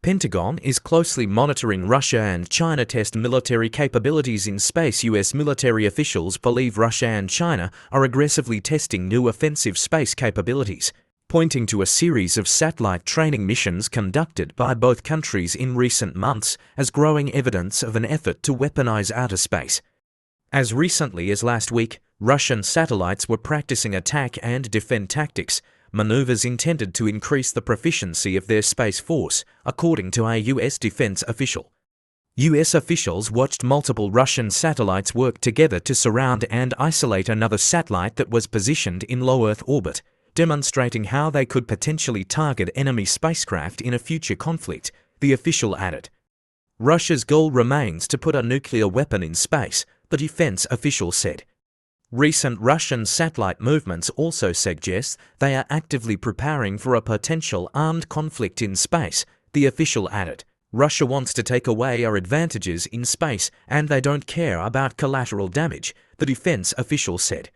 Pentagon is closely monitoring Russia and China test military capabilities in space. U.S. military officials believe Russia and China are aggressively testing new offensive space capabilities, pointing to a series of satellite training missions conducted by both countries in recent months as growing evidence of an effort to weaponize outer space. As recently as last week, Russian satellites were practicing attack and defend tactics, maneuvers intended to increase the proficiency of their space force, according to a U.S. defense official. U.S. officials watched multiple Russian satellites work together to surround and isolate another satellite that was positioned in low Earth orbit, demonstrating how they could potentially target enemy spacecraft in a future conflict, the official added. Russia's goal remains to put a nuclear weapon in space, the defense official said. Recent Russian satellite movements also suggest they are actively preparing for a potential armed conflict in space, the official added. Russia wants to take away our advantages in space and they don't care about collateral damage, the defense official said.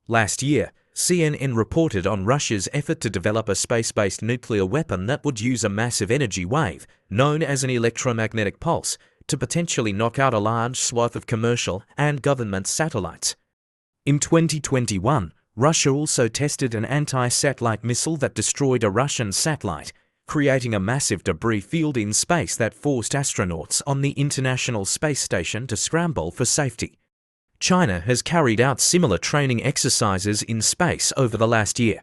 Last year, CNN reported on Russia's effort to develop a space-based nuclear weapon that would use a massive energy wave, known as an electromagnetic pulse, to potentially knock out a large swath of commercial and government satellites. In 2021, Russia also tested an anti-satellite missile that destroyed a Russian satellite, creating a massive debris field in space that forced astronauts on the International Space Station to scramble for safety. China has carried out similar training exercises in space over the last year.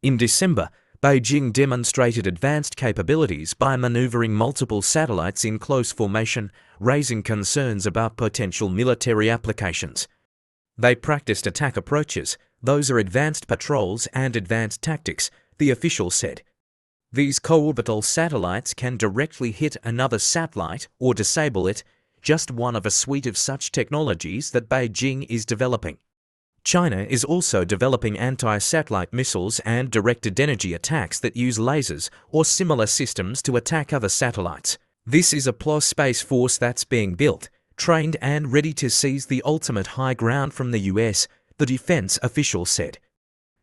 In December, Beijing demonstrated advanced capabilities by maneuvering multiple satellites in close formation, raising concerns about potential military applications. They practiced attack approaches, those are advanced patrols and advanced tactics, the official said. These co-orbital satellites can directly hit another satellite or disable it, just one of a suite of such technologies that Beijing is developing. China is also developing anti-satellite missiles and directed energy attacks that use lasers or similar systems to attack other satellites. This is a plus space force that's being built, trained and ready to seize the ultimate high ground from the US, the defense official said.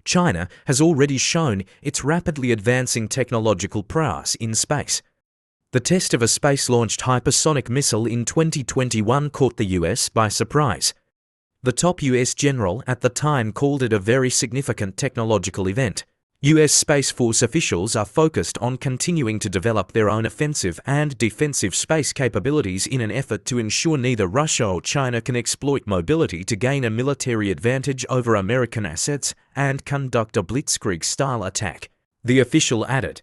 China has already shown its rapidly advancing technological prowess in space. The test of a space-launched hypersonic missile in 2021 caught the US by surprise. The top US general at the time called it a very significant technological event. US Space Force officials are focused on continuing to develop their own offensive and defensive space capabilities in an effort to ensure neither Russia or China can exploit mobility to gain a military advantage over American assets and conduct a blitzkrieg-style attack, the official added.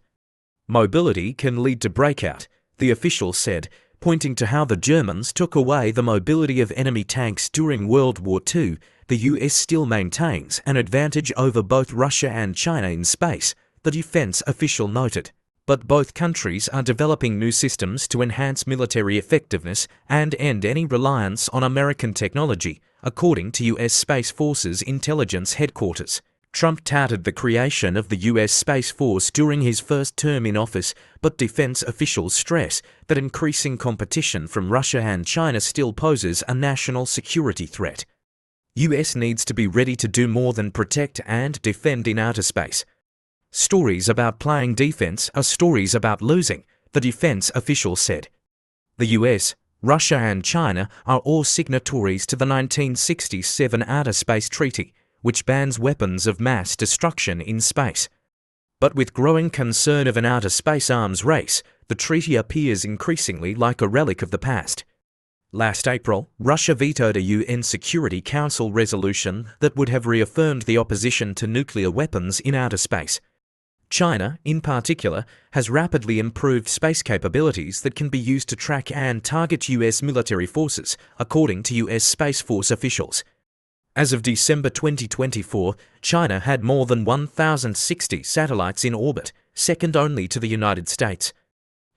Mobility can lead to breakout, the official said, pointing to how the Germans took away the mobility of enemy tanks during World War II. The US still maintains an advantage over both Russia and China in space, the defense official noted. But both countries are developing new systems to enhance military effectiveness and end any reliance on American technology, according to US Space Force's intelligence headquarters. Trump touted the creation of the US Space Force during his first term in office, but defense officials stress that increasing competition from Russia and China still poses a national security threat. US needs to be ready to do more than protect and defend in outer space. Stories about playing defense are stories about losing, the defense official said. The US, Russia and China are all signatories to the 1967 Outer Space Treaty, which bans weapons of mass destruction in space. But with growing concern of an outer space arms race, the treaty appears increasingly like a relic of the past. Last April, Russia vetoed a UN Security Council resolution that would have reaffirmed the opposition to nuclear weapons in outer space. China, in particular, has rapidly improved space capabilities that can be used to track and target US military forces, according to US Space Force officials. As of December 2024, China had more than 1,060 satellites in orbit, second only to the United States.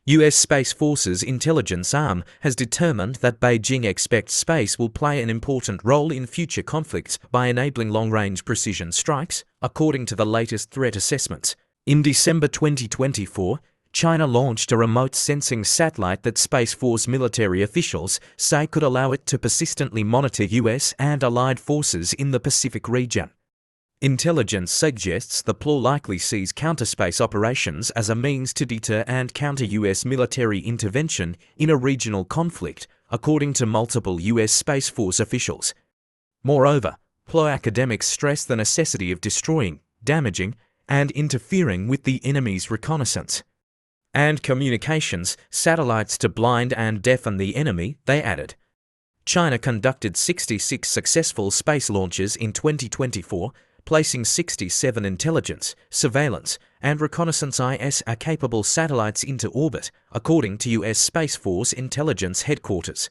US Space Force's intelligence arm has determined that Beijing expects space will play an important role in future conflicts by enabling long-range precision strikes, according to the latest threat assessments. In December 2024, China launched a remote sensing satellite that Space Force military officials say could allow it to persistently monitor US and allied forces in the Pacific region. Intelligence suggests the PLA likely sees counterspace operations as a means to deter and counter US military intervention in a regional conflict, according to multiple US Space Force officials. Moreover, PLA academics stress the necessity of destroying, damaging, and interfering with the enemy's reconnaissance and communications satellites to blind and deafen the enemy, they added. China conducted 66 successful space launches in 2024, placing 67 intelligence, surveillance, and reconnaissance ISR-capable satellites into orbit, according to US Space Force Intelligence Headquarters.